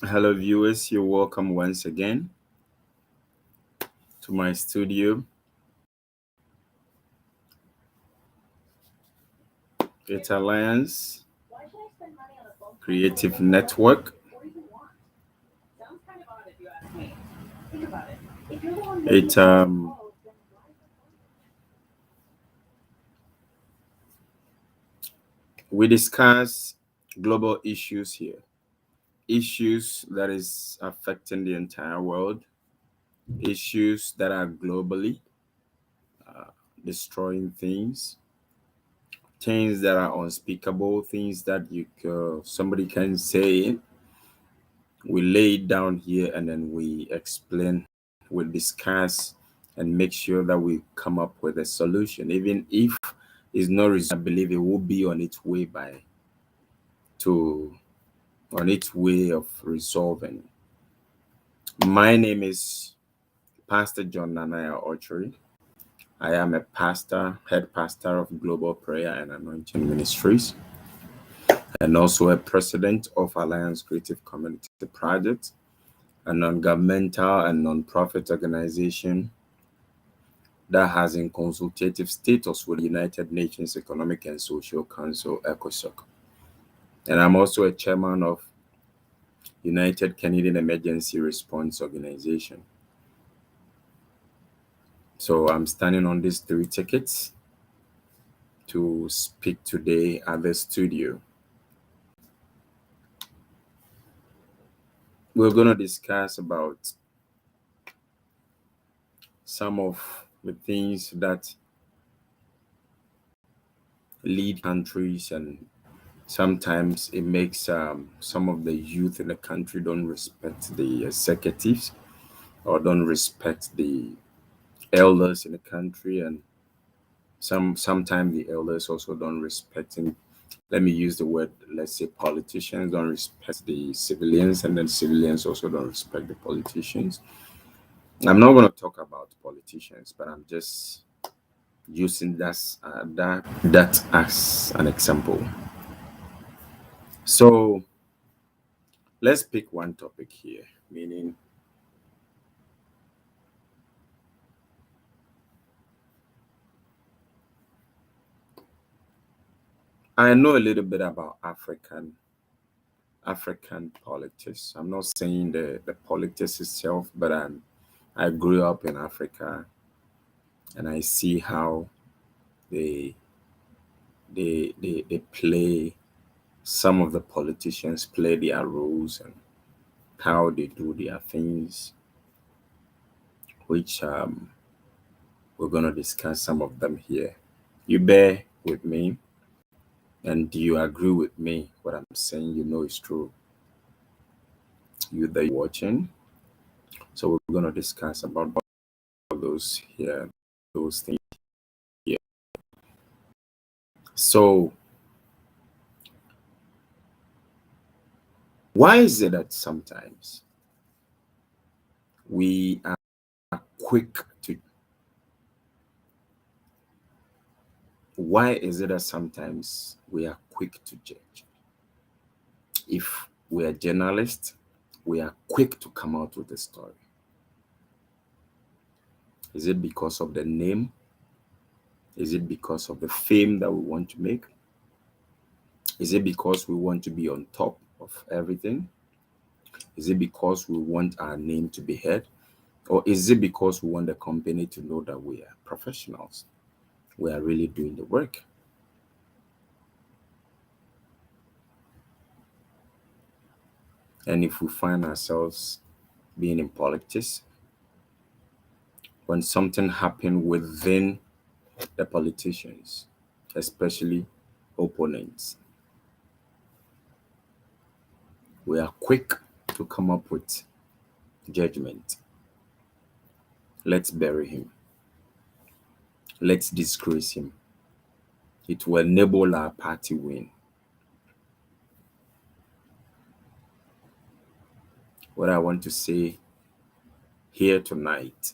Hello, viewers. You're welcome once again to my studio. It's Alliance Creative Network. It we discuss global issues here, issues that is affecting the entire world, issues that are globally destroying things that are unspeakable, things that somebody can say. We lay it down here and then we explain, we discuss, and make sure that we come up with a solution. Even if it's not resolved, I believe it will be on its way on its way of resolving. My name is Pastor John Nanaya Orchery. I am a pastor, head pastor of Global Prayer and Anointing Ministries, and also a president of Alliance Creative Community Project, a non-governmental and non-profit organization that has in consultative status with the United Nations Economic and Social Council, ECOSOC. And I'm also a chairman of United Canadian Emergency Response Organization. So I'm standing on these 3 tickets to speak today at the studio. We're going to discuss about some of the things that lead countries, and sometimes it makes some of the youth in the country don't respect the executives or don't respect the elders in the country, and sometimes the elders also don't respect him. Let me use the word, let's say politicians don't respect the civilians, and then civilians also don't respect the politicians. I'm not going to talk about politicians, but I'm just using that as an example. So let's pick one topic here, meaning I know a little bit about African politics. I'm not saying the politics itself, but I grew up in Africa, and I see how they they play, some of the politicians play their roles and how they do their things, which we're going to discuss some of them here. You bear with me, and do you agree with me? What I'm saying, you know, is true. You that you're watching. So we're going to discuss about those here, those things here. So why is it that sometimes we are quick to why is it that sometimes we are quick to judge? If we are journalists, we are quick to come out with a story. Is it because of the name? Is it because of the fame that we want to make? Is it because we want to be on top of everything? Is it because we want our name to be heard? Or is it because we want the company to know that we are professionals? We are really doing the work. And if we find ourselves being in politics, when something happened within the politicians, especially opponents, we are quick to come up with judgment. Let's bury him. Let's disgrace him. It will enable our party win. What I want to say here tonight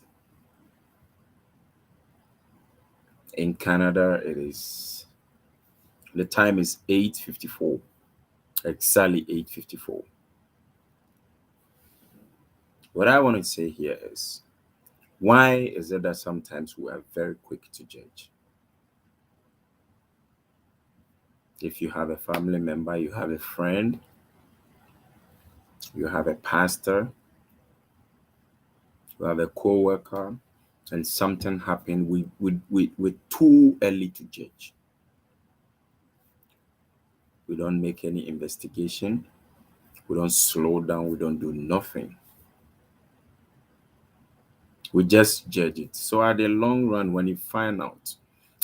In Canada, the time is 8:54. Exactly 8:54. What I want to say here is, why is it that sometimes we are very quick to judge? If you have a family member, you have a friend, you have a pastor, you have a co-worker, and something happened, we're too early to judge. We don't make any investigation. We don't slow down. We don't do nothing. We just judge it. So at the long run, when you find out,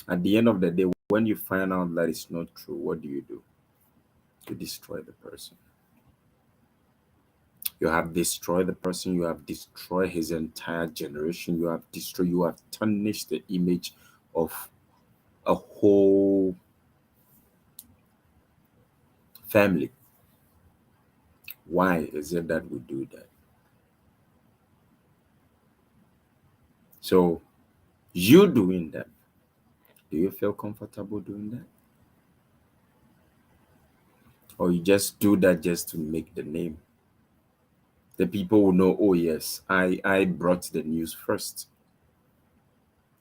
at the end of the day, when you find out that it's not true, what do? You destroy the person. You have destroyed the person. You have destroyed his entire generation. You have tarnished the image of a whole family. Why is it that we do that? So you doing that, do you feel comfortable doing that? Or you just do that just to make the name? The people will know, oh yes, I brought the news first.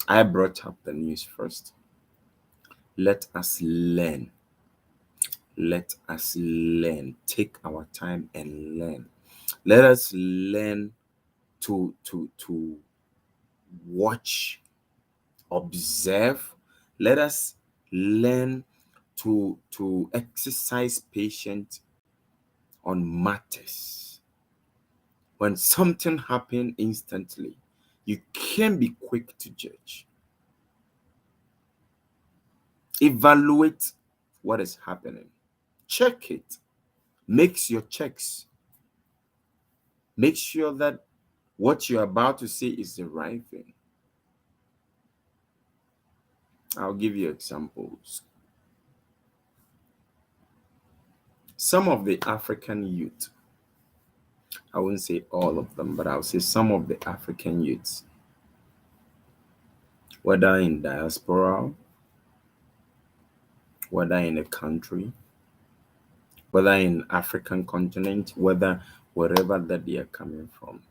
I brought up the news first. Let us learn. Let us learn. Take our time and learn. Let us learn to watch, observe. Let us learn to exercise patience on matters. When something happens instantly, you can be quick to judge. Evaluate what is happening. Check it. Make your checks. Make sure that what you're about to say is the right thing. I'll give you examples. Some of the African youth, I wouldn't say all of them, but I'll say some of the African youths, whether in diaspora, whether in a country, whether in African continent, whether wherever that they are coming from,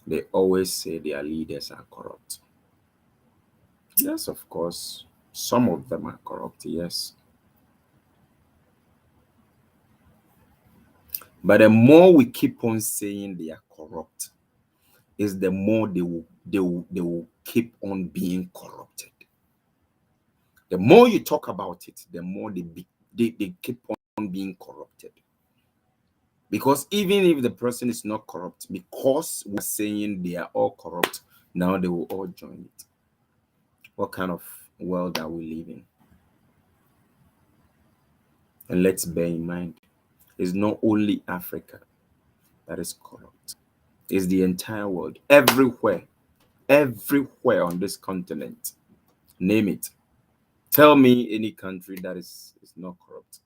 they always say their leaders are corrupt. Yes, of course, some of them are corrupt, yes. But the more we keep on saying they are corrupt, is the more they will keep on being corrupted. The more you talk about it, the more they keep on being corrupted. Because even if the person is not corrupt, because we're saying they are all corrupt, now they will all join it. What kind of world are we living? And let's bear in mind, it's not only Africa that is corrupt. It's the entire world. Everywhere on this continent. Name it. Tell me any country that is not corrupt.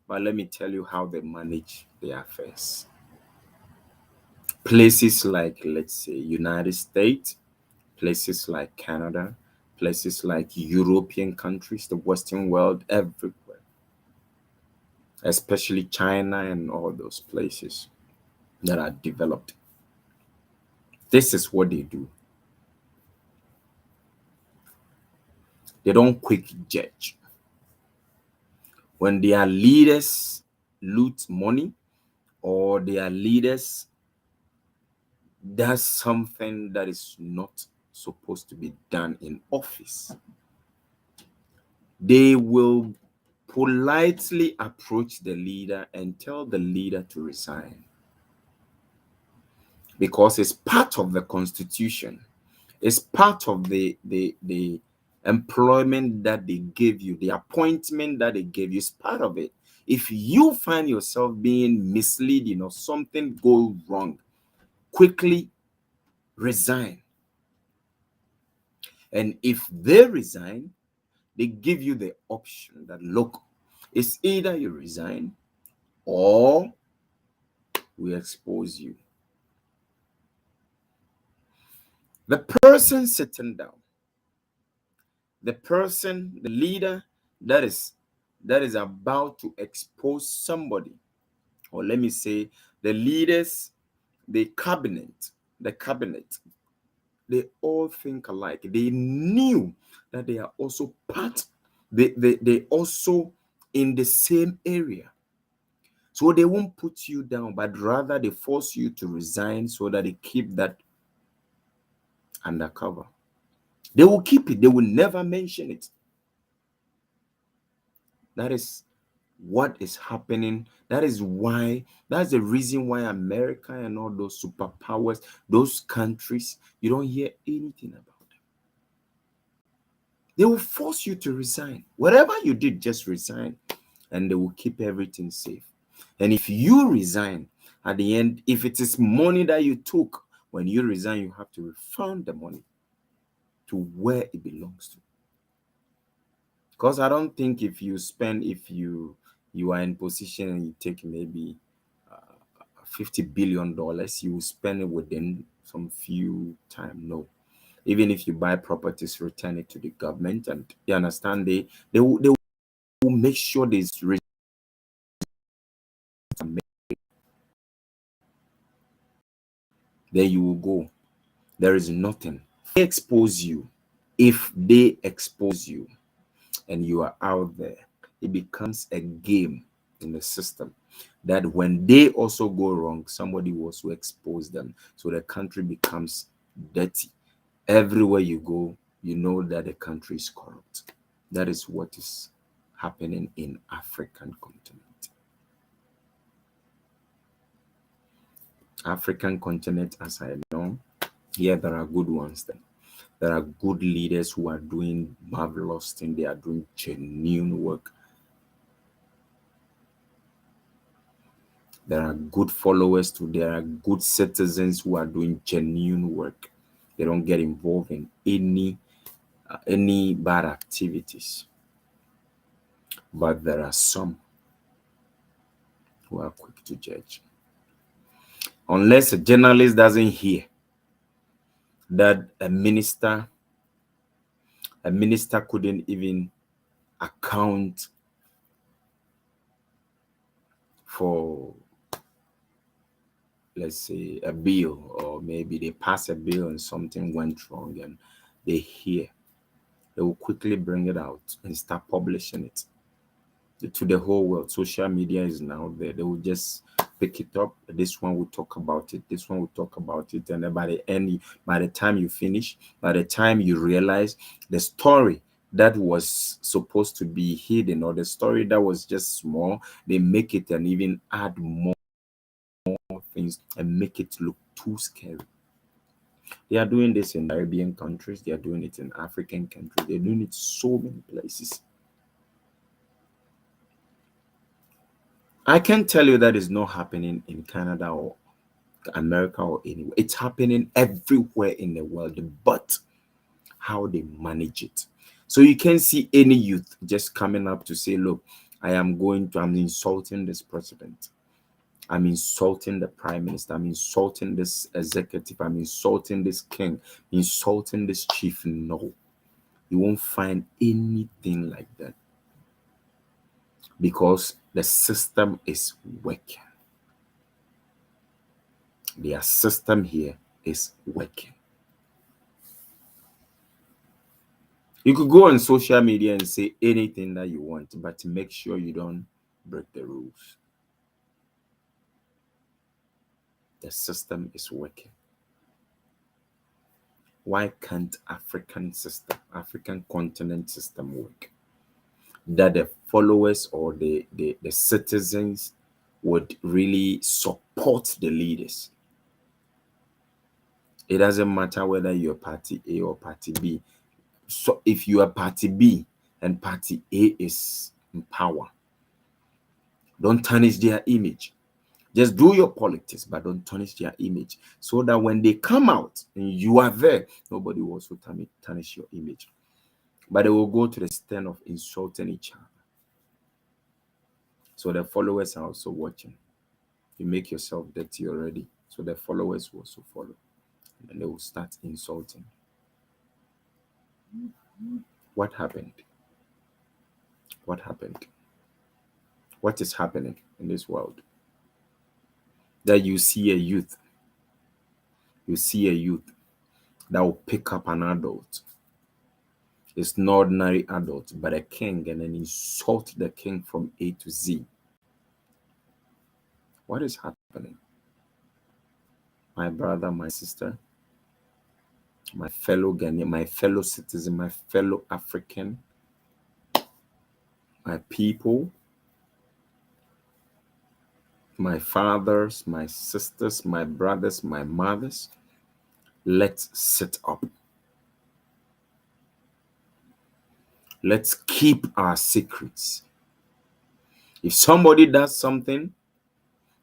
But let me tell you how they manage their affairs. Places like, let's say, United States, places like Canada, places like European countries, the Western world, everywhere, especially China and all those places that are developed. This is what they do. They don't quick judge. When their leaders loot money or their leaders does something that is not supposed to be done in office, they will politely approach the leader and tell the leader to resign, because it's part of the constitution. It's part of the employment that they gave you, the appointment that they gave you. It's part of it. If you find yourself being misleading or something go wrong, quickly resign. And if they resign, they give you the option that, look, it's either you resign or we expose you. The person sitting down the person, the leader that is about to expose somebody, or let me say the leaders, the cabinet, they all think alike. They knew that they are also part, they also in the same area. So they won't put you down, but rather they force you to resign so that they keep that undercover. They will keep it, they will never mention it. That is what is happening. That's the reason why America and all those superpowers, those countries, you don't hear anything about them. They will force you to resign. Whatever you did, just resign, and they will keep everything safe. And if you resign, at the end, if it is money that you took, when you resign, you have to refund the money to where it belongs to. Because I don't think if you are in position and you take maybe $50 billion, you will spend it within some few time. No. Even if you buy properties, return it to the government, and you understand they will make sure there's there you will go. There is nothing. If they expose you and you are out there, it becomes a game in the system that when they also go wrong, somebody will also expose them. So the country becomes dirty. Everywhere you go, you know that the country is corrupt. That is what is happening in African continent. African continent, as I know, here there are good ones then. There are good leaders who are doing marvelous things. They are doing genuine work. There are good followers too. There are good citizens who are doing genuine work. They don't get involved in any bad activities. But there are some who are quick to judge. Unless a journalist doesn't hear that a minister couldn't even account for, let's say, a bill, or maybe they pass a bill and something went wrong and they hear, they will quickly bring it out and start publishing it to the whole world. Social media is now there. They will just pick it up. This one will talk about it. This one will talk about it. And by the end, by the time you finish, by the time you realize the story that was supposed to be hidden, or the story that was just small, they make it and even add more things and make it look too scary. They are doing this in Arabian countries. They are doing it in African countries. They're doing it so many places. I can tell you that is not happening in Canada or America or anywhere. It's happening everywhere in the world, but how they manage it. So you can see any youth just coming up to say, look, I'm insulting this president. I'm insulting the prime minister. I'm insulting this executive. I'm insulting this king, insulting this chief. No, you won't find anything like that, because the system is working. Their system here is working. You could go on social media and say anything that you want, but make sure you don't break the rules. The system is working. Why can't African continent system work? That the followers or the citizens would really support the leaders. It doesn't matter whether you're party A or party B. So if you are party B and party A is in power, don't tarnish their image. Just do your politics, but don't tarnish their image, so that when they come out and you are there, nobody will also tarnish your image. But they will go to the extent of insulting each other. So the followers are also watching. You make yourself dirty already, so the followers will also follow, and they will start insulting. What happened? What happened? What is happening in this world? That you see a youth, that will pick up an adult. It's not ordinary adult, but a king, and then insult the king from A to Z. What is happening? My brother, my sister, my fellow Ghanaian, my fellow citizen, my fellow African, my people, my fathers, my sisters, my brothers, my mothers, let's sit up. Let's keep our secrets. If somebody does something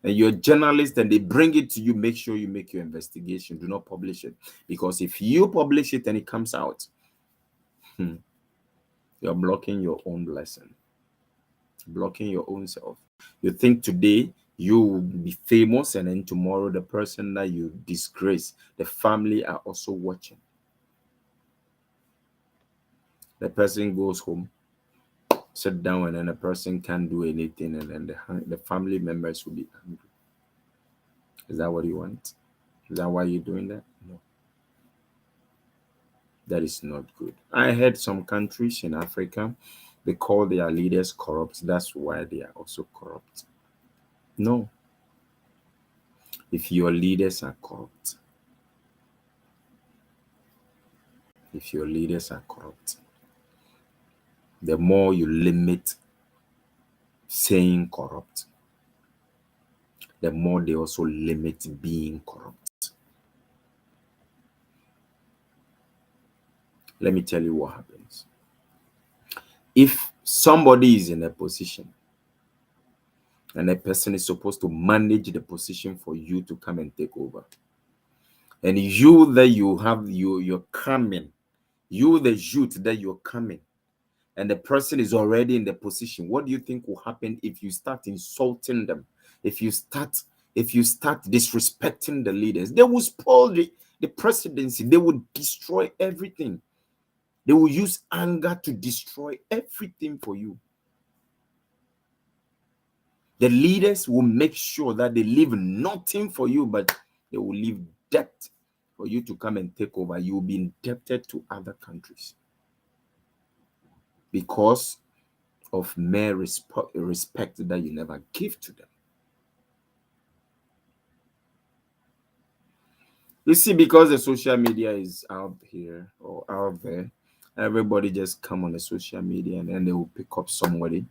and you're a journalist and they bring it to you, make sure you make your investigation. Do not publish it. Because if you publish it and it comes out, you're blocking your own blessing, blocking your own self. You think today you will be famous, and then tomorrow the person that you disgrace, the family are also watching. The person goes home, sit down, and then the person can't do anything, and then the family members will be angry. Is that what you want? Is that why you're doing that? No. That is not good. I heard some countries in Africa, they call their leaders corrupt. That's why they are also corrupt. No. If your leaders are corrupt, the more you limit saying corrupt, the more they also limit being corrupt. Let me tell you what happens. If somebody is in a position and a person is supposed to manage the position for you to come and take over, and you that you're coming, you the youth that you're coming, and the person is already in the position, what do you think will happen if you start insulting them? If you start disrespecting the leaders, they will spoil the presidency. They will destroy everything. They will use anger to destroy everything for you. The leaders will make sure that they leave nothing for you, but they will leave debt for you to come and take over. You will be indebted to other countries because of mere respect that you never give to them. You see, because the social media is out here or out there, everybody just come on the social media and then they will pick up somebody,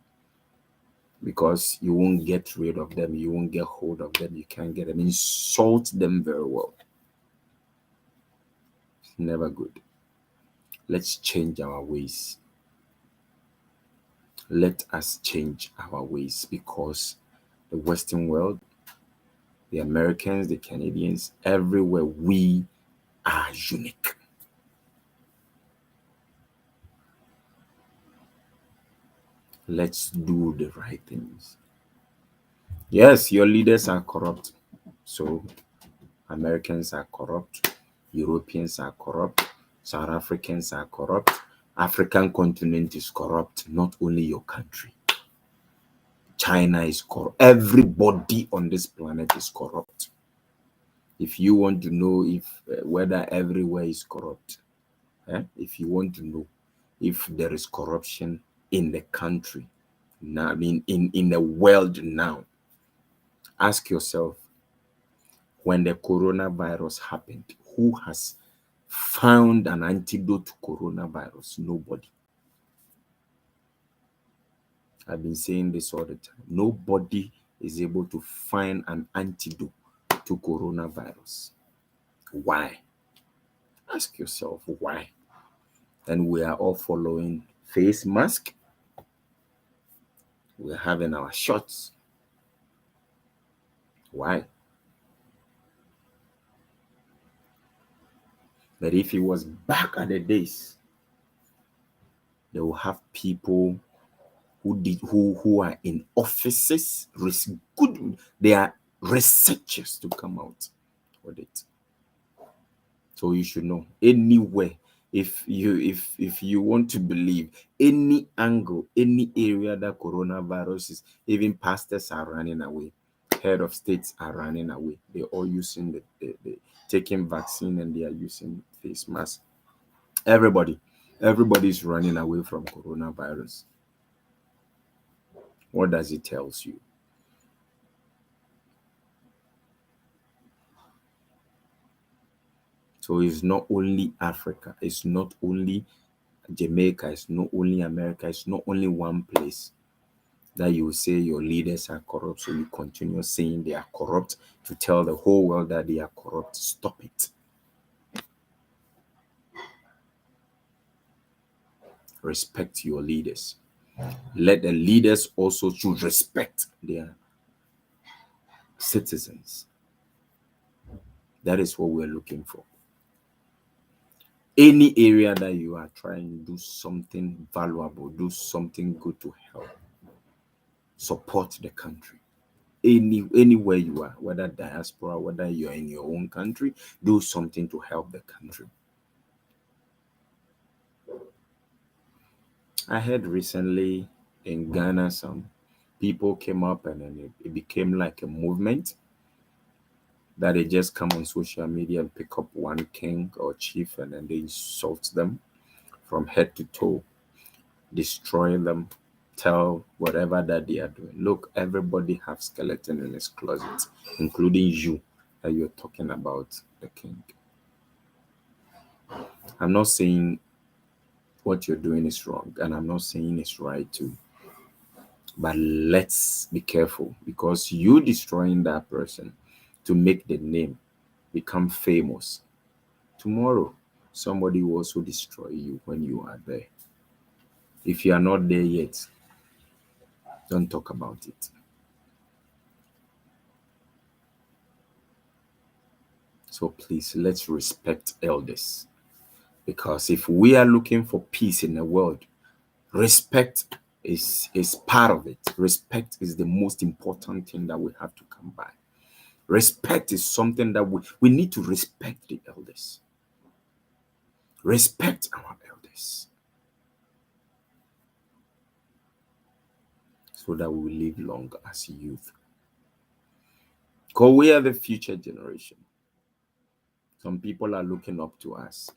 because you won't get rid of them, you won't get hold of them, you can't get them, insult them very well. It's never good. Let's change our ways. Let us change our ways, because the Western world, the Americans, the Canadians, everywhere, we are unique. Let's do the right things. Yes, your leaders are corrupt. So Americans are corrupt. Europeans are corrupt. South Africans are corrupt. African continent is corrupt. Not only your country. China is corrupt. Everybody on this planet is corrupt. If you want to know if whether everywhere is corrupt, if you want to know if there is corruption in the country, now, I mean in the world now, ask yourself, when the coronavirus happened, who has found an antidote to coronavirus? Nobody. I've been saying this all the time. Nobody is able to find an antidote to coronavirus. Why? Ask yourself why. And we are all following face mask. We're having our shots. Why? But if it was back at the days, they will have people who are in offices, good, they are researchers to come out with it. So you should know, anywhere If you want to believe any angle, any area that coronavirus is, even pastors are running away, head of states are running away. They're all using the taking vaccine, and they are using face masks. Everybody's running away from coronavirus. What does it tells you? So it's not only Africa, it's not only Jamaica, it's not only America, it's not only one place that you say your leaders are corrupt, so you continue saying they are corrupt to tell the whole world that they are corrupt. Stop it. Respect your leaders. Let the leaders also should respect their citizens. That is what we're looking for. Any area that you are trying to do something valuable, do something good to help, support the country. Anywhere you are, whether diaspora, whether you're in your own country, do something to help the country. I heard recently in Ghana, some people came up, and then it became like a movement that they just come on social media and pick up one king or chief, and then they insult them from head to toe, destroy them, tell whatever that they are doing. Look, everybody have skeleton in his closet, including you that you're talking about the king. I'm not saying what you're doing is wrong, and I'm not saying it's right too. But let's be careful, because you destroying that person to make the name become famous. Tomorrow, somebody will also destroy you when you are there. If you are not there yet, don't talk about it. So please, let's respect elders. Because if we are looking for peace in the world, respect is part of it. Respect is the most important thing that we have to come by. Respect is something that we need to respect the elders. Respect our elders so that we will live long as youth. Because we are the future generation. Some people are looking up to us.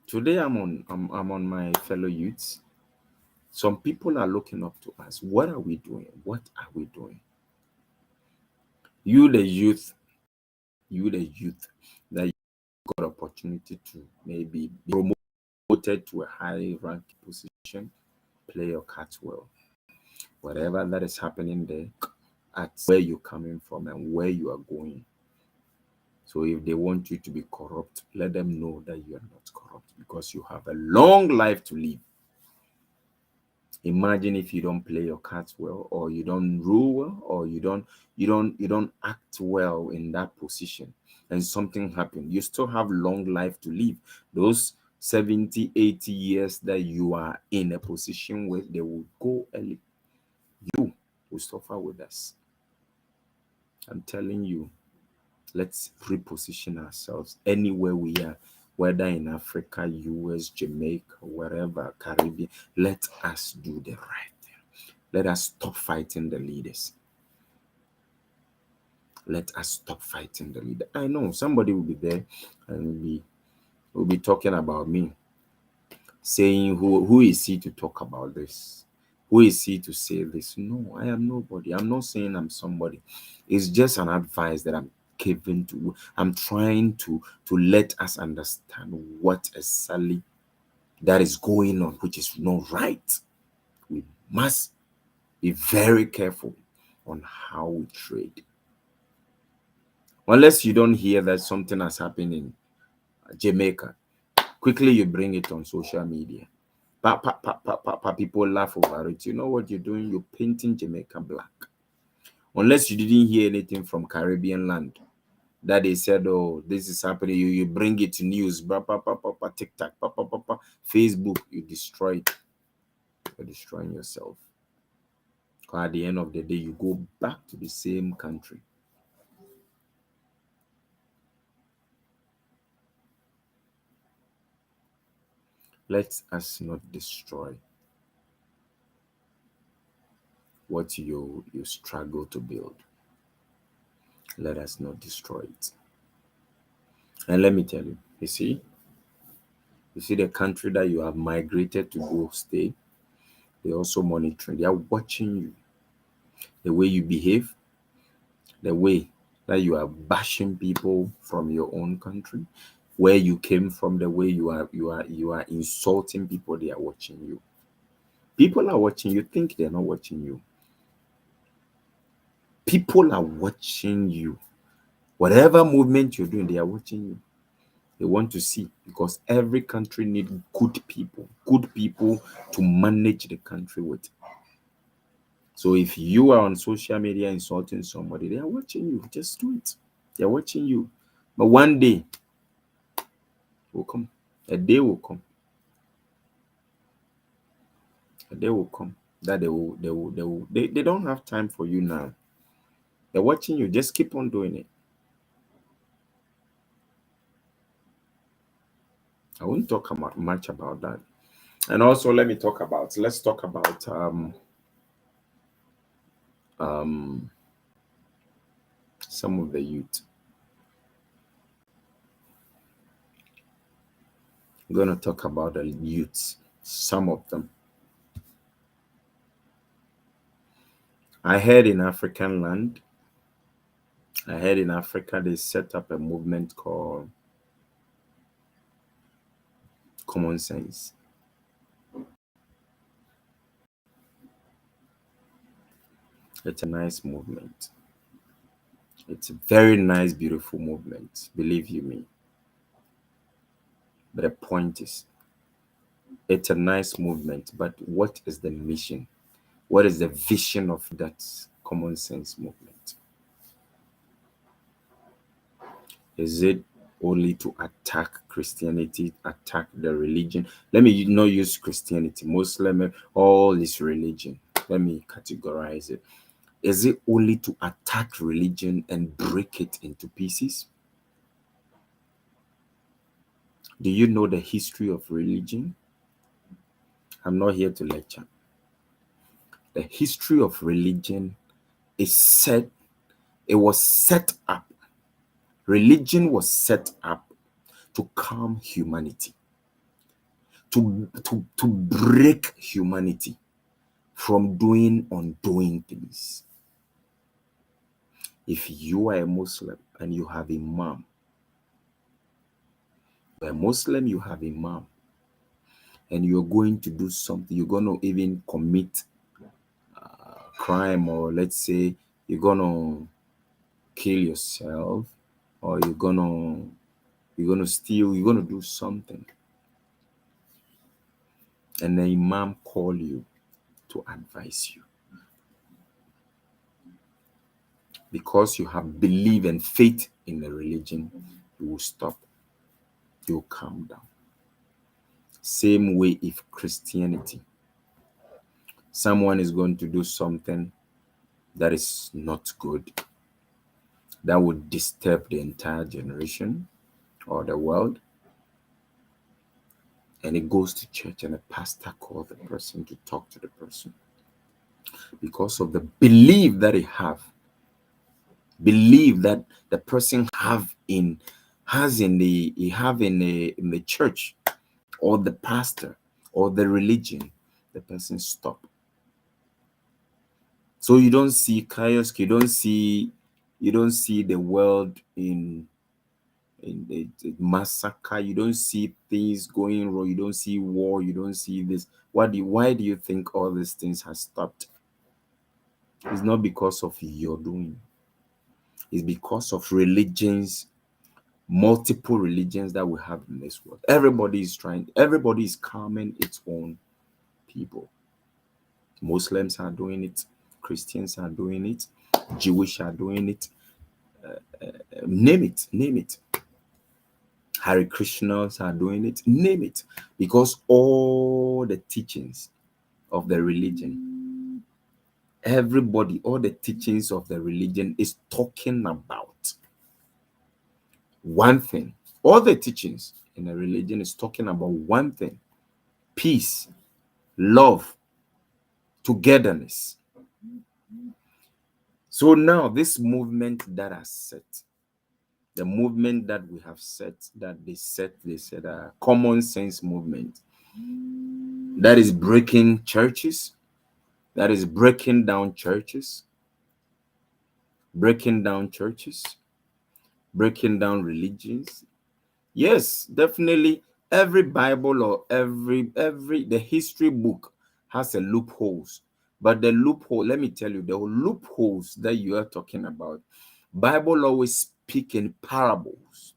Today I'm on my fellow youths. Some people are looking up to us. What are we doing? What are we doing? You the youth, that got opportunity to maybe be promoted to a high rank position, play your cards well. Whatever that is happening there, at where you're coming from and where you are going. So if they want you to be corrupt, let them know that you are not corrupt, because you have a long life to live. Imagine if you don't play your cards well, or you don't rule well, or you don't act well in that position, and something happened. You still have long life to live. Those 70, 80 years that you are in a position where they will go early. You will suffer with us. I'm telling you, let's reposition ourselves anywhere we are, whether in Africa, US, Jamaica, wherever, Caribbean. Let us do the right thing. Let us stop fighting the leaders. Let us stop fighting the leader. I know somebody will be there and will be talking about me, saying who is he to talk about this? Who is he to say this? No, I am nobody. I'm not saying I'm somebody. It's just an advice that I'm giving to. I'm trying to let us understand what exactly that is going on, which is not right. We must be very careful on how we trade. Unless you don't hear that something has happened in Jamaica, quickly you bring it on social media. People laugh over it. You know what you're doing? You're painting Jamaica black. Unless you didn't hear anything from Caribbean land that they said, oh, this is happening. You bring it to news, TikTok, Facebook, you destroy it. You're destroying yourself. Because at the end of the day, you go back to the same country. Let us not destroy what you struggle to build. Let us not destroy it. And let me tell you, you see the country that you have migrated to go stay, they're also monitoring. They are watching you, the way you behave, the way that you are bashing people from your own country, where you came from, the way you are insulting people. They are watching you. People are watching you. Think they're not watching you. People are watching you. Whatever movement you're doing, they are watching you. They want to see, because every country needs good people to manage the country with. So if you are on social media insulting somebody, they are watching you. Just do it. They're watching you. But one day will come. A day will come. A day will come that they don't have time for you now. They're watching you. Just keep on doing it. I won't talk much about that. And also, let's talk about um some of the youth. I'm going to talk about the youths, some of them. I heard in African land, I heard in Africa, they set up a movement called Common Sense. It's a nice movement. It's a very nice, beautiful movement, believe you me. But the point is, it's a nice movement, but what is the mission? What is the vision of that Common Sense movement? Is it only to attack Christianity, attack the religion? Let me not use Christianity, Muslim, all this religion. Let me categorize it. Is it only to attack religion and break it into pieces? Do you know the history of religion? I'm not here to lecture. The history of religion it was set up. Religion was set up to calm humanity, to break humanity from doing undoing things. If you are a Muslim and you have a mom, you're a Muslim, you have a mom, and you're going to do something, you're going to even commit crime, or let's say you're going to kill yourself, or you're going to steal, you're going to do something, and the imam call you to advise you, because you have belief and faith in the religion, you will stop, you'll calm down. Same way, if Christianity, someone is going to do something that is not good, that would disturb the entire generation or the world, and it goes to church and a pastor calls the person to talk to the person, because of the belief that the person has in the church, or the pastor, or the religion, the person stop. So you don't see chaos, you don't see the world in the massacre, you don't see things going wrong, you don't see war, you don't see this. Why do you think all these things have stopped? It's not because of your doing. It's because of religions, multiple religions that we have in this world. Everybody is calming its own people. Muslims are doing it, Christians are doing it, Jewish are doing it, name it. Hare Krishnas are doing it, name it. Because all the teachings of the religion, all the teachings of the religion is talking about one thing. All the teachings in the religion is talking about one thing: peace, love, togetherness. So now this movement that has set, the movement that we have set, that they said a common sense movement that is breaking churches, that is breaking down churches, breaking down religions. Yes, definitely. Every Bible or every the history book has a loopholes. But the loophole, let me tell you, the loopholes that you are talking about, Bible always speak in parables.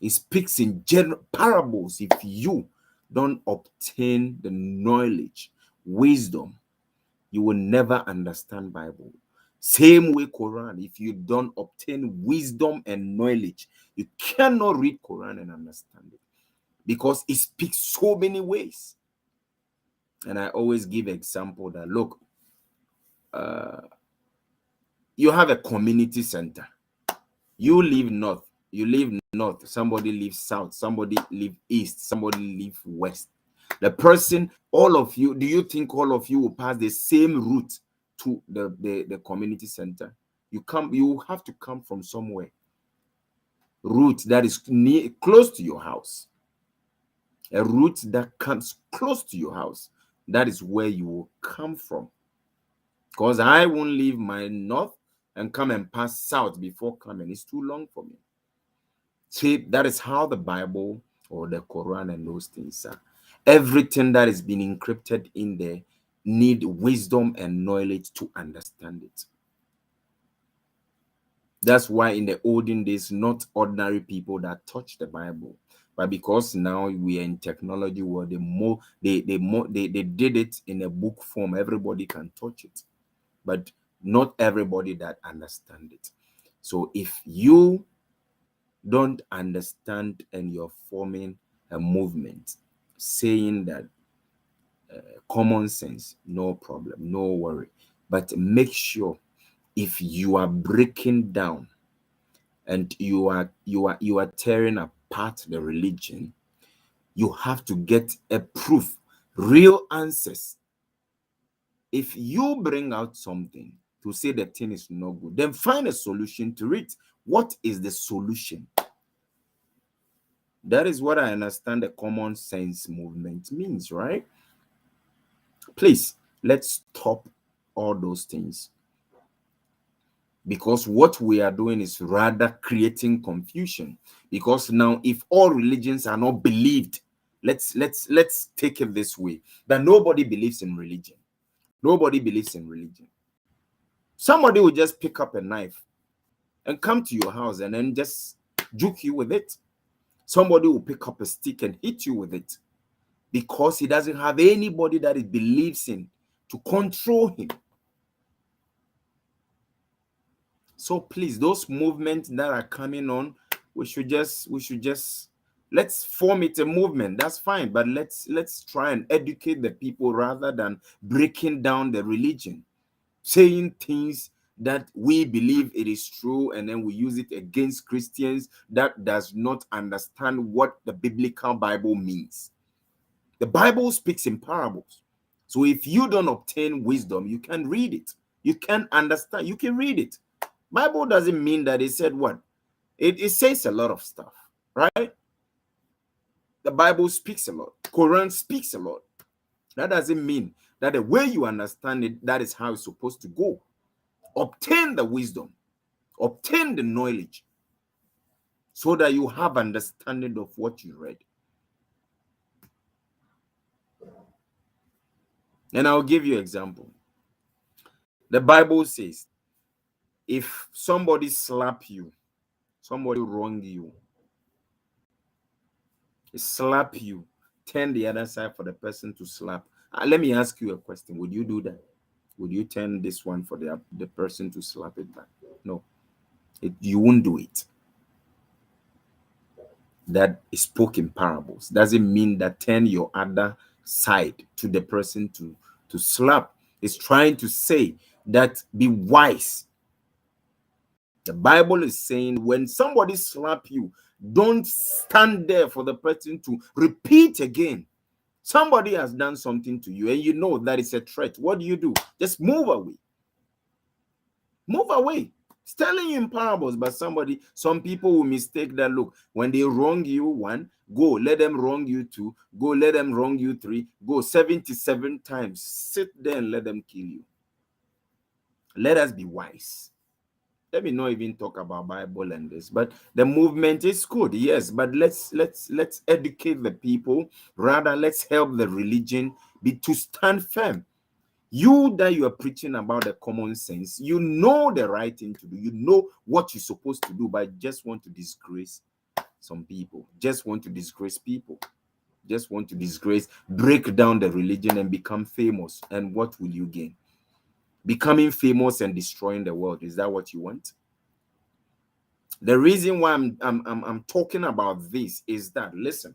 It speaks in general parables. If you don't obtain the knowledge, wisdom, you will never understand Bible. Same way Quran. If you don't obtain wisdom and knowledge, you cannot read Quran and understand it, because it speaks so many ways. And I always give example that, look, you have a community center. You live north, somebody lives south, somebody live east, somebody live west. The person, all of you, do you think all of you will pass the same route to the community center? You have to come from somewhere. Route that is close to your house. A route that comes close to your house. That is where you will come from. Because I won't leave my north and come and pass south before coming. It's too long for me. See, that is how the Bible or the Quran and those things are. Everything that is being encrypted in there need wisdom and knowledge to understand it. That's why in the olden days, not ordinary people that touch the Bible, but because now we are in technology where they did it in a book form, everybody can touch it, but not everybody that understand it. So if you don't understand and you're forming a movement saying that common sense, no problem, no worry, but make sure if you are breaking down and you are tearing apart the religion, you have to get a proof, real answers. If you bring out something to say the thing is not good, then find a solution to it. What is the solution? That is what I understand the common sense movement means, right? Please, let's stop all those things. Because what we are doing is rather creating confusion. Because now, if all religions are not believed, let's take it this way, that nobody believes in religion. Nobody believes in religion. Somebody will just pick up a knife and come to your house and then just juke you with it. Somebody will pick up a stick and hit you with it, because he doesn't have anybody that he believes in to control him. So please, those movements that are coming on, we should just let's form it a movement. That's fine, but let's try and educate the people rather than breaking down the religion, saying things that we believe it is true and then we use it against Christians that does not understand what the biblical Bible means. The Bible speaks in parables. So if you don't obtain wisdom, you can read it. You can understand. You can read it. Bible doesn't mean that it said what? It says a lot of stuff, right? The Bible speaks a lot. Quran speaks a lot. That doesn't mean that the way you understand it, that is how it's supposed to go. Obtain the wisdom. Obtain the knowledge so that you have understanding of what you read. And I'll give you an example. The Bible says, if somebody slap you, somebody wrong you, slap you, turn the other side for the person to slap. Let me ask you a question. Would you do that? Would you turn this one for the person to slap it back? No, you won't do it. That is spoken parables. Doesn't mean that turn your other side to the person to slap. It's trying to say that be wise. The Bible is saying when somebody slap you, don't stand there for the person to repeat again. Somebody has done something to you and you know that it's a threat. What do? Just move away. Move away. It's telling you in parables, but some people will mistake that. Look, when they wrong you one, go, let them wrong you two, go, let them wrong you three, go 77 times. Sit there and let them kill you. Let us be wise. Let me not even talk about Bible and this, but the movement is good, yes, but let's educate the people. Rather, let's help the religion to stand firm. You that you are preaching about the common sense, you know the right thing to do, you know what you're supposed to do, but just want to disgrace some people, just want to disgrace people, just want to disgrace, break down the religion and become famous. And what will you gain? Becoming famous and destroying the world. Is that what you want? The reason why I'm talking about this is that, listen,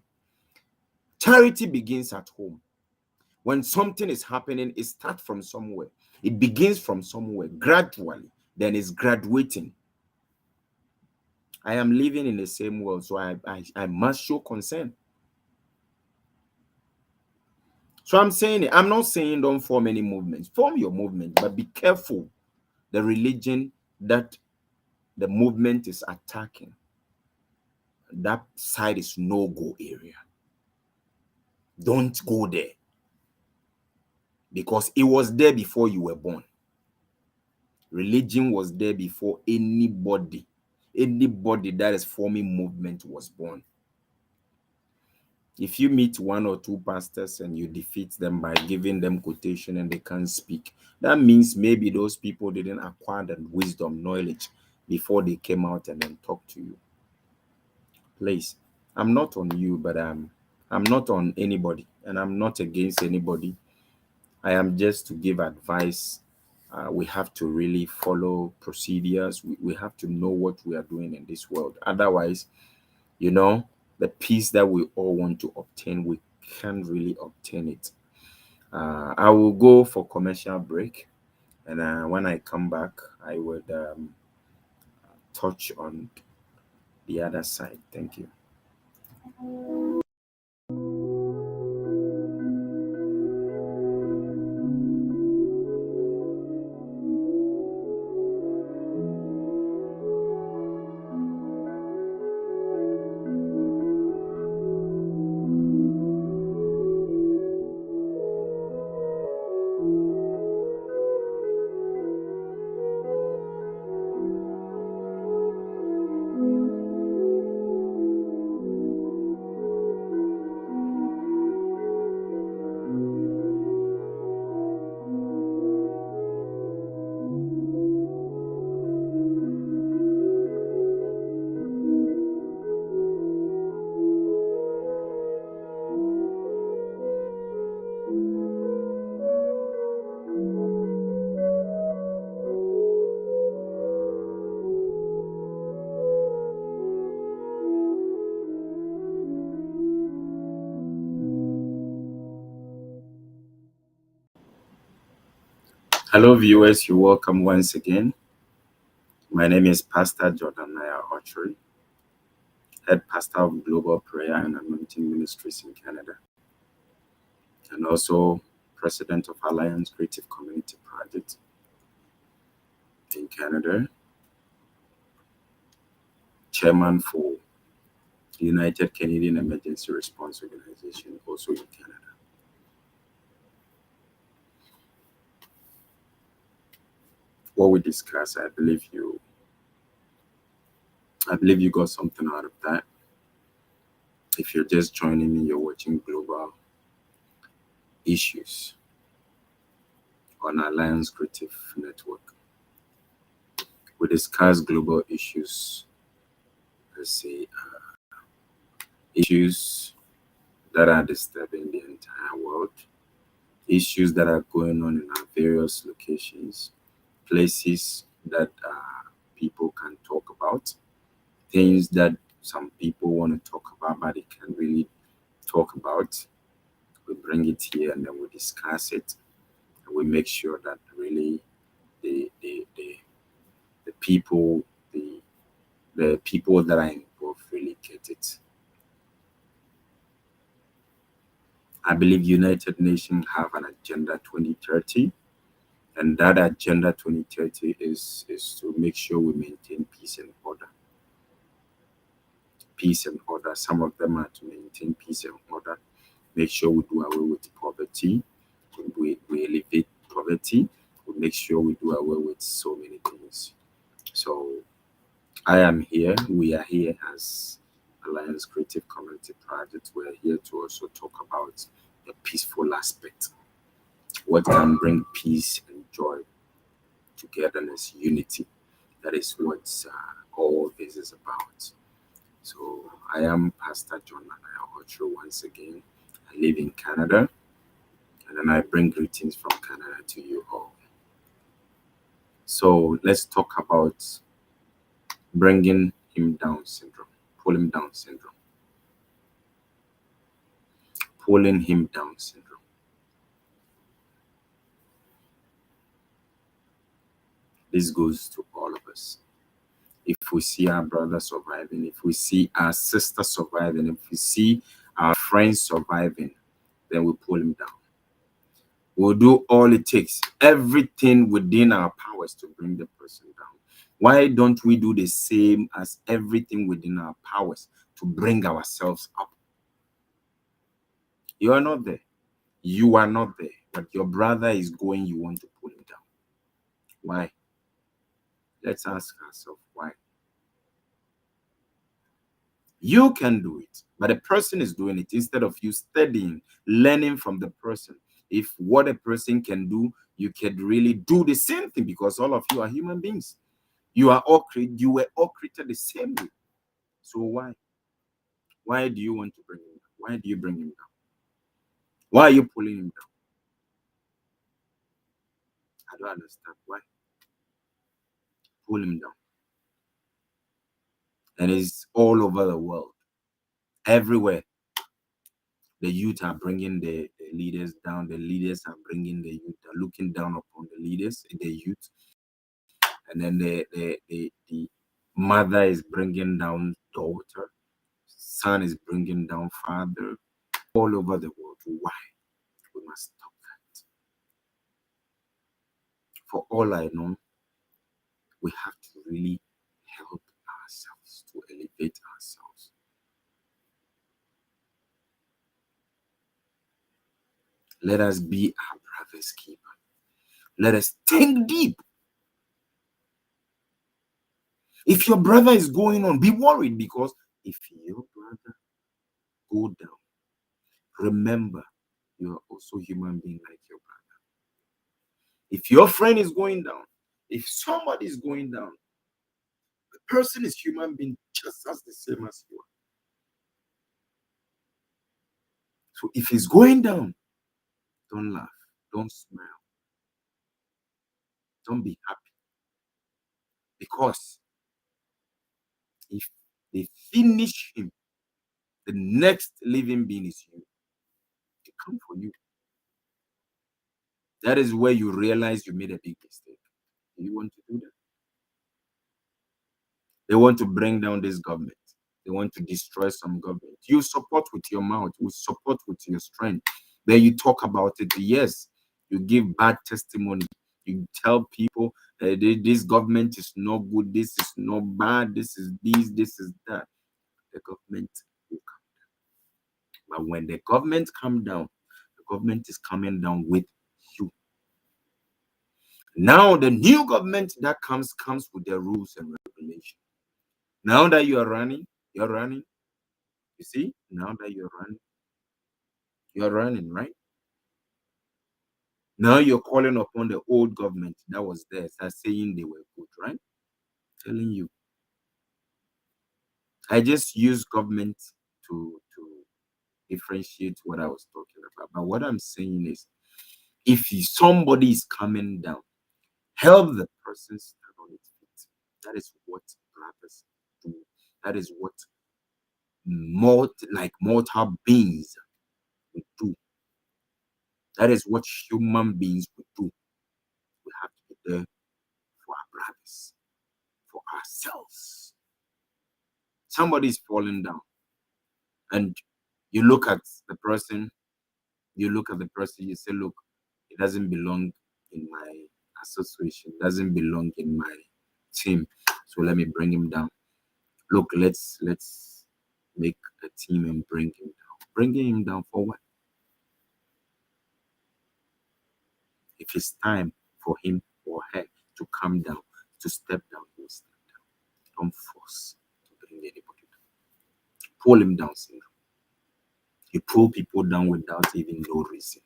charity begins at home. When something is happening, it starts from somewhere. It begins from somewhere gradually, then it's graduating. I am living in the same world, so I must show concern. So I'm not saying don't form any movements. Form your movement, but be careful the religion that the movement is attacking. That side is no-go area. Don't go there, because it was there before you were born. Religion was there before anybody that is forming movement was born. If you meet one or two pastors and you defeat them by giving them quotation and they can't speak, that means maybe those people didn't acquire the wisdom, knowledge before they came out and then talked to you. Please, I'm not on you, but I'm not on anybody, and I'm not against anybody. I am just to give advice. We have to really follow procedures. We have to know what we are doing in this world. Otherwise, the peace that we all want to obtain, we can't really obtain it. I will go for commercial break, and when I come back, I would touch on the other side. Thank you. Hello, viewers. You're welcome once again. My name is Pastor Jordan Ochory, head pastor of Global Prayer and Anointing Ministries in Canada, and also president of Alliance Creative Community Project in Canada, chairman for United Canadian Emergency Response Organization, also in Canada. What we discuss, I believe you got something out of that. If you're just joining me, you're watching Global Issues on Alliance Creative Network. We discuss global issues, issues that are disturbing the entire world, issues that are going on in our various locations, places that people can talk about, things that some people want to talk about but they can't really talk about. We bring it here and then we discuss it, and we make sure that really the people the people that are involved really get it. I believe United Nations have an agenda 2030, and that agenda 2030 is to make sure we maintain peace and order. Peace and order. Some of them are to maintain peace and order, make sure we do away with poverty, we elevate poverty, we make sure we do away with so many things. So I am here, we are here as Alliance Creative Community Project. We're here to also talk about the peaceful aspect. What can bring peace and joy, togetherness, unity. That is what all this is about. So I am Pastor John Ocho once again. I live in Canada, and then I bring greetings from Canada to you all. So let's talk about bringing him down syndrome, pull him down syndrome, pulling him down syndrome. This goes to all of us. If we see our brother surviving, if we see our sister surviving, if we see our friends surviving, then we pull him down. We'll do all it takes, everything within our powers to bring the person down. Why don't we do the same as everything within our powers to bring ourselves up? You are not there. You are not there. But your brother is going, you want to pull him down. Why? Let's ask ourselves why. You can do it, but the person is doing it. Instead of you studying, learning from the person, if what a person can do, you can really do the same thing, because all of you are human beings. You are all created. You were all created the same way. So why? Why do you want to bring him down? Why do you bring him down? Why are you pulling him down? I don't understand why. Pull him down. And it's all over the world, everywhere. The youth are bringing the leaders down. The leaders are bringing the youth. They're looking down upon the leaders, the youth. And then the mother is bringing down daughter. Son is bringing down father. All over the world. Why? We must stop that. For all I know, we have to really help ourselves, to elevate ourselves. Let us be our brother's keeper. Let us think deep. If your brother is going on, be worried, because if your brother go down, remember you are also human being like your brother. If your friend is going down, if somebody is going down, the person is human being just as the same as you are. So if he's going down, don't laugh, don't smile, don't be happy, because if they finish him, the next living being is you. They come for you. That is where you realize you made a big mistake. Do you want to do that? They want to bring down this government. They want to destroy some government. You support with your mouth, you support with your strength. Then you talk about it. Yes, you give bad testimony. You tell people this government is not good, this is not bad, this is that. The government will come down. But when the government come down, the government is coming down with you. Now the new government that comes with the rules and regulations. Now that you're running, you see, now that you're running, right? Now you're calling upon the old government that was there, start saying they were good, right? Telling you. I just use government to differentiate what I was talking about. But what I'm saying is, if somebody is coming down, help the person stand on its feet. That is what brothers do. That is what mortal beings would do. That is what human beings would do. We have to be there for our brothers, for ourselves. Somebody is falling down, and you look at the person, You look at the person, you say, look, it doesn't belong in my association, doesn't belong in my team. So let me bring him down. Look, let's make a team and bring him down. Bringing him down for what? If it's time for him or her to come down, to step down, he will step down. Don't force to bring anybody down. Pull him down, syndrome. You pull people down without even no reason.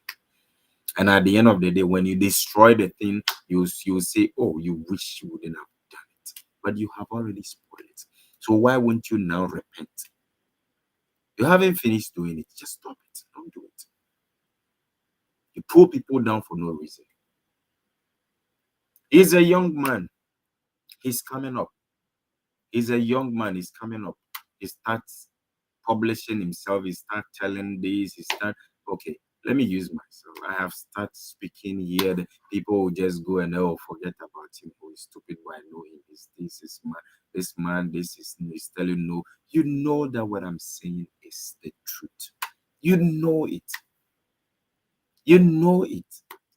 And at the end of the day, when you destroy the thing, you say, oh, you wish you wouldn't have done it. But you have already spoiled it. So why won't you now repent? You haven't finished doing it. Just stop it. Don't do it. You pull people down for no reason. He's a young man. He's coming up. He's a young man. He's coming up. He starts publishing himself. He starts telling this. He starts, okay, let me use myself. I have started speaking here. The people will just go and oh, forget about him. Oh, he's stupid. But I know him. This is man. This man. This is he's telling no. You know that what I'm saying is the truth. You know it. You know it.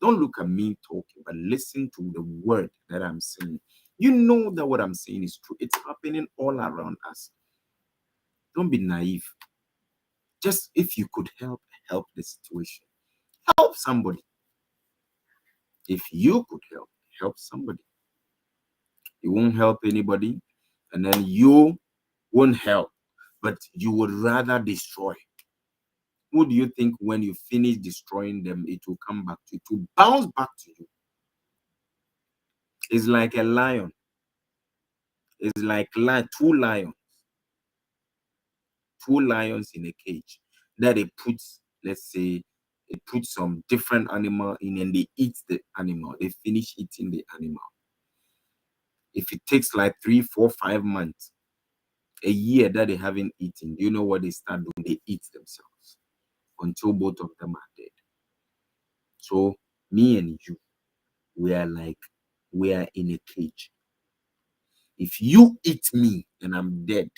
Don't look at me talking, but listen to the word that I'm saying. You know that what I'm saying is true. It's happening all around us. Don't be naive. Just if you could help the situation. Help somebody. If you could help somebody. You won't help anybody, and then you won't help, but you would rather destroy. Who do you think when you finish destroying them, it will come back to you, to bounce back to you? It's like a lion. It's like two lions in a cage that they put, let's say, they put some different animal in and they eat the animal. They finish eating the animal. If it takes like 3, 4, 5 months, a year that they haven't eaten, do you know what they start doing? They eat themselves until both of them are dead. So me and you, we are in a cage. If you eat me and I'm dead,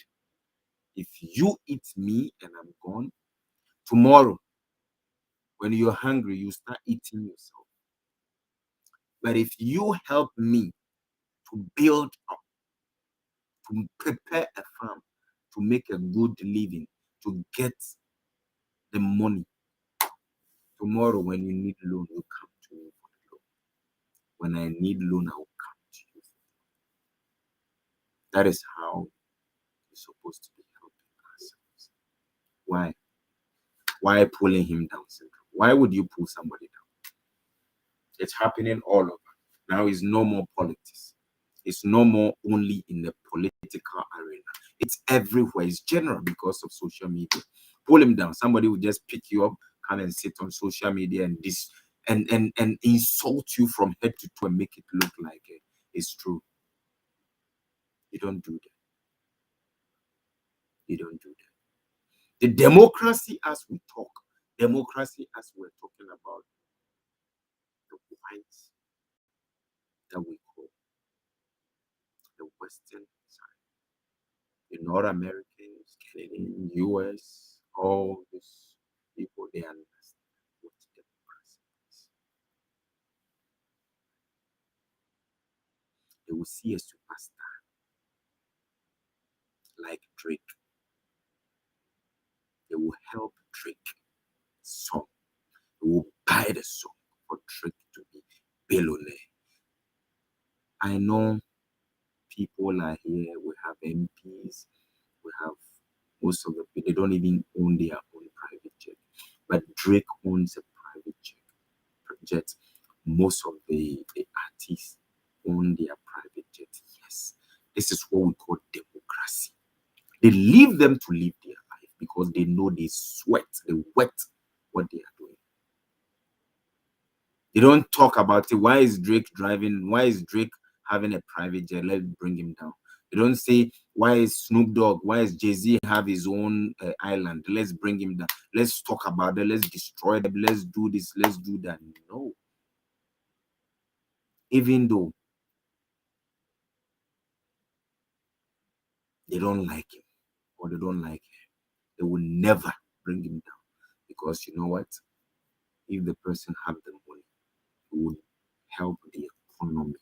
if you eat me and I'm gone, tomorrow when you're hungry, you start eating yourself. But if you help me to build up, to prepare a farm, to make a good living, to get the money, tomorrow when you need loan, you come to me for the loan. When I need loan, I will come to you. That is how we're supposed to be helping ourselves. Why? Why pulling him down, syndrome? Why would you pull somebody down? It's happening all over. Now it's no more politics. It's no more only in the political arena. It's everywhere. It's general because of social media. Pull him down. Somebody will just pick you up, come and sit on social media and this and insult you from head to toe and make it look like it's true. You don't do that. You don't do that. The democracy as we talk, democracy as we're talking about the whites that we call the Western side, the North Americans, Canadian, US, all these people, they understand what democracy is. They will see a superstar like Drake. They will help Drake song. They will buy the song for Drake to be billionaire. I know people are here. We have MPs. We have most of the people. They don't even own their own private jet. But Drake owns a private jet. Most of the artists own their private jet. Yes. This is what we call democracy. They leave them to live their life because they know they sweat, they wet what they are doing. They don't talk about it. Why is Drake driving? Why is Drake having a private jet? Let's bring him down. They don't say, why is Snoop Dogg? Why is Jay-Z have his own island? Let's bring him down. Let's talk about it. Let's destroy them. Let's do this. Let's do that. No. Even though they don't like him or they don't like him, they will never bring him down. Because you know what? if the person had the money, it would help the economy.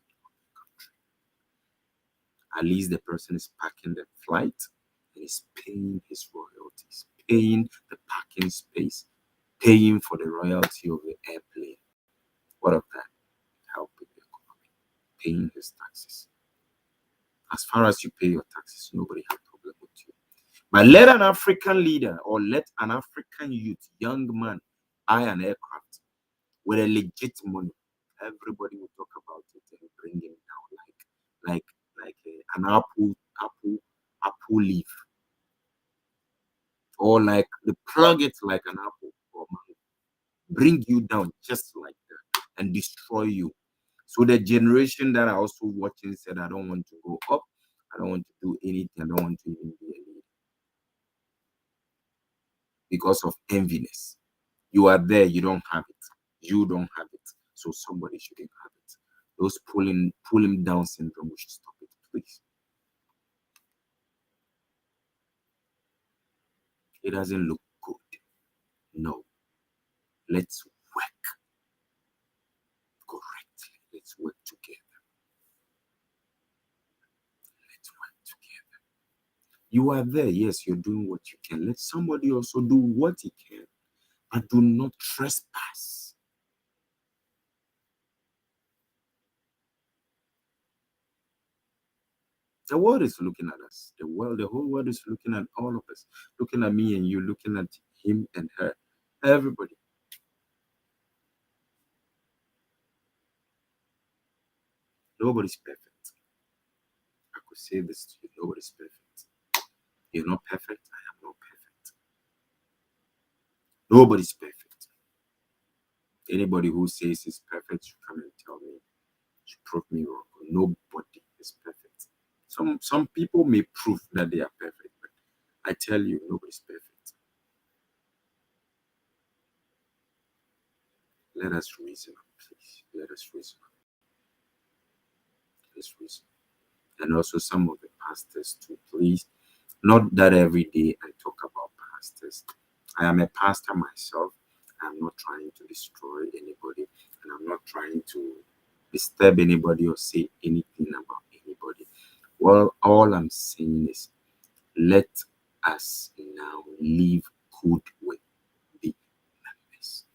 At least the person is packing the flight and is paying his royalties, paying the parking space, paying for the royalty of the airplane. What of that? Helping the economy, paying his taxes. As far as you pay your taxes, nobody has a problem with you. But let an African leader or let an African youth, young man, buy an aircraft with a legit money. Everybody will talk about it and bring him down like an apple leaf, or like the plug it like an apple or mango, bring you down just like that and destroy you. So the generation that are also watching said, I don't want to go up, I don't want to do anything, I don't want to even be a leader because of enviness. You are there, you don't have it. You don't have it. So somebody shouldn't have it. Those pulling down syndrome, we should stop it, please. It doesn't look good. No. Let's work correctly. Let's work together. Let's work together. You are there. Yes, you're doing what you can. Let somebody also do what he can. But do not trespass. The world is looking at us. The whole world is looking at all of us. Looking at me and you, looking at him and her. Everybody. Nobody's perfect. I could say this to you. Nobody's perfect. You're not perfect. I am not perfect. Nobody's perfect. Anybody who says he's perfect should come and tell me, should prove me wrong. Nobody is perfect. Some people may prove that they are perfect, but I tell you, nobody's perfect. Let us reason, please. Let us reason. Let's reason. And also some of the pastors too, please. Not that every day I talk about pastors. I am a pastor myself. I'm not trying to destroy anybody, and I'm not trying to disturb anybody or say anything about anybody. Well, all I'm saying is let us now live good with the members.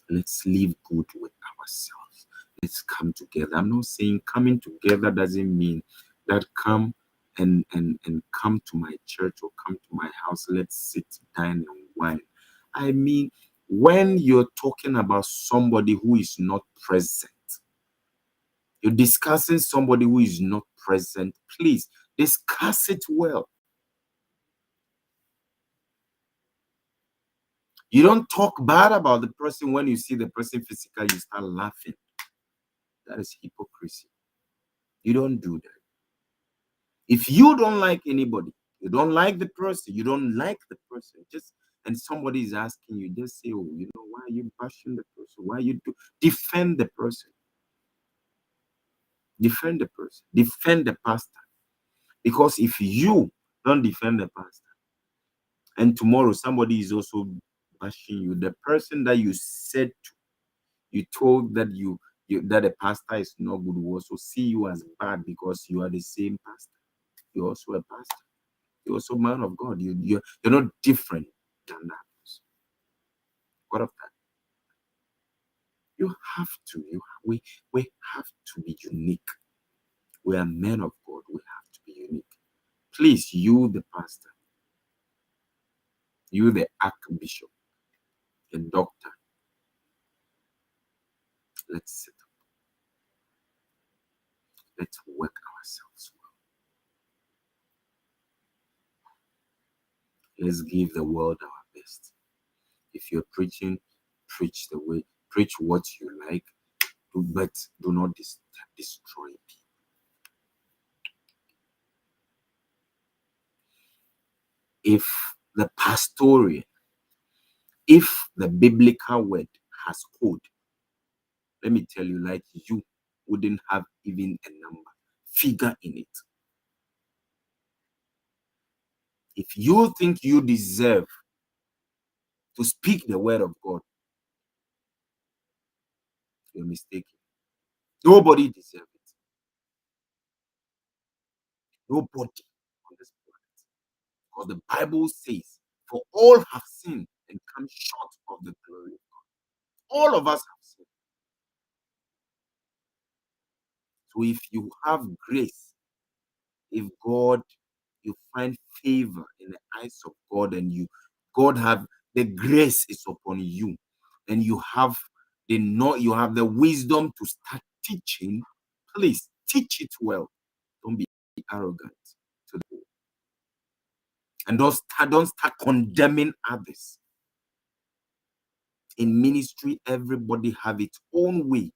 Let's live good with ourselves. Let's come together. I'm not saying coming together doesn't mean that come and come to my church or come to my house. Let's sit, dine, and wine. I mean, when you're talking about somebody who is not present, you're discussing somebody who is not present, please discuss it well. You don't talk bad about the person when you see the person physically, you start laughing. That is hypocrisy. You don't do that. If you don't like anybody, you don't like the person, you don't like the person, just and somebody is asking you, just say, oh, you know, why are you bashing the person? Why you do defend the person? Defend the person, defend the pastor. Because if you don't defend the pastor, and tomorrow somebody is also bashing you, the person that you said to, you told that that the pastor is not good will also see you as bad because you are the same pastor. You're also a pastor. You're also a man of God. You're not different than that person. What of that? You have to. We have to be unique. We are men of God. We have to be unique. Please, you the pastor, you the archbishop, the doctor, let's sit up. Let's work ourselves well. Let's give the world our best. If you're preaching, preach the way, preach what you like, but do not destroy people. If the pastoral, if the biblical word has code, let me tell you, like you wouldn't have even a number, figure in it. If you think you deserve to speak the word of God, mistaken. Nobody deserves it. Nobody on this planet. Because the Bible says, for all have sinned and come short of the glory of God. All of us have sinned. So if you have grace, if God, you find favor in the eyes of God, and God have the grace is upon you, and you have you have the wisdom to start teaching, please teach it well. Don't be arrogant to the, and don't start condemning others. In ministry, everybody have its own way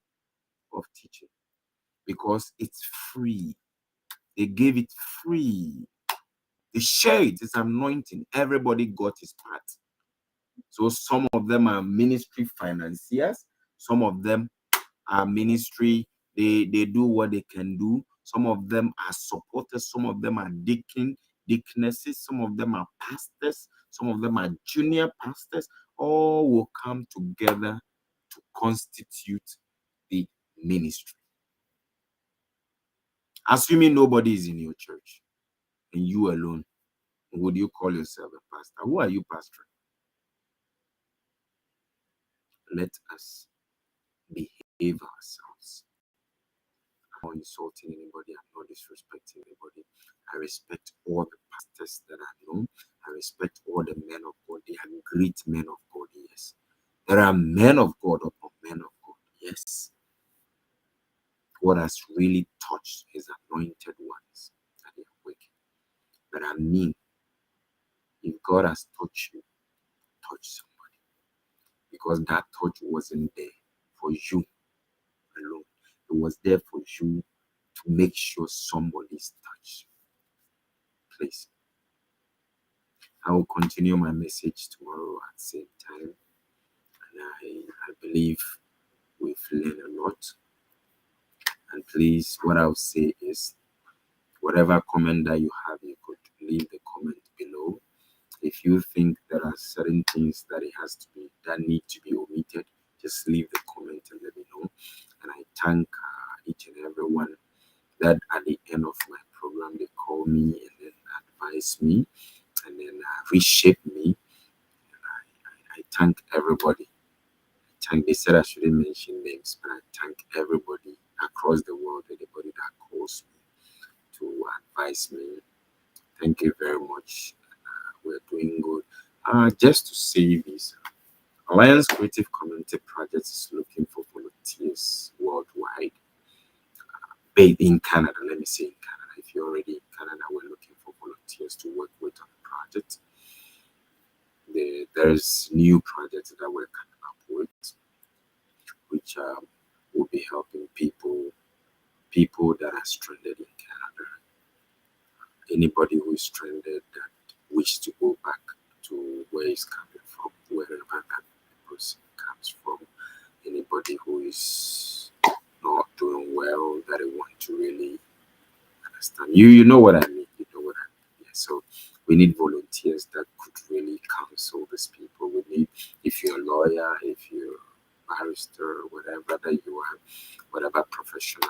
of teaching because it's free. They gave it free. They share it. It's anointing. Everybody got his part. So some of them are ministry financiers. Some of them are ministry. They do what they can do. Some of them are supporters. Some of them are deaconesses. Some of them are pastors. Some of them are junior pastors. All will come together to constitute the ministry. Assuming nobody is in your church and you alone, would you call yourself a pastor? Who are you pastoring? Let us behave ourselves. I'm not insulting anybody. I'm not disrespecting anybody. I respect all the pastors that I know. I respect all the men of God. They are great men of God, yes. There are men of God upon men of God, yes. God has really touched his anointed ones that they are working. But I mean, if God has touched you, touch somebody. Because that touch wasn't there for you alone. It was there for you to make sure somebody's touched. Please. I will continue my message tomorrow at the same time. And I believe we've learned a lot. And please, what I'll say is, whatever comment that you have, you could leave the comment below. If you think there are certain things that need to be omitted, just leave the comment and let me know. And I thank each and every one that at the end of my program they call me and then advise me and then reshape me. I thank everybody. They said I shouldn't mention names, but I thank everybody across the world, anybody that calls me to advise me. Thank you very much. We're doing good. Just to say this, Alliance Creative Community Project is looking for volunteers worldwide. Based in Canada, let me say in Canada. If you're already in Canada, we're looking for volunteers to work with on the project. There's new projects that we're coming up with, which will be helping people that are stranded in Canada. Anybody who is stranded that wish to go back to where he's coming from, wherever that person comes from. Anybody who is not doing well, that they want to really understand. You know what I mean. You know what I mean. Yeah, so we need volunteers that could really counsel these people. We need, if you're a lawyer, if you're a barrister, whatever that you are, whatever profession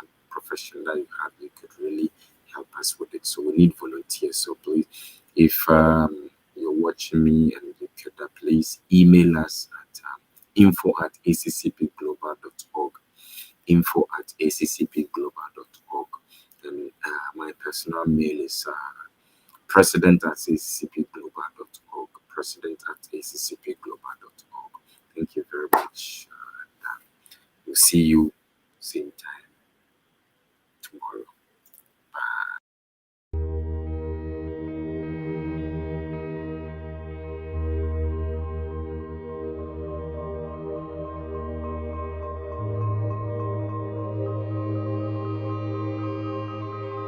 that you have, you could really help us with it. So we need volunteers. So please, if you're watching me and you could please email us at info@accpglobal.org, info@accpglobal.org. And my personal mail is president@accpglobal.org, president@accpglobal.org. Thank you very much. We'll see you same time tomorrow.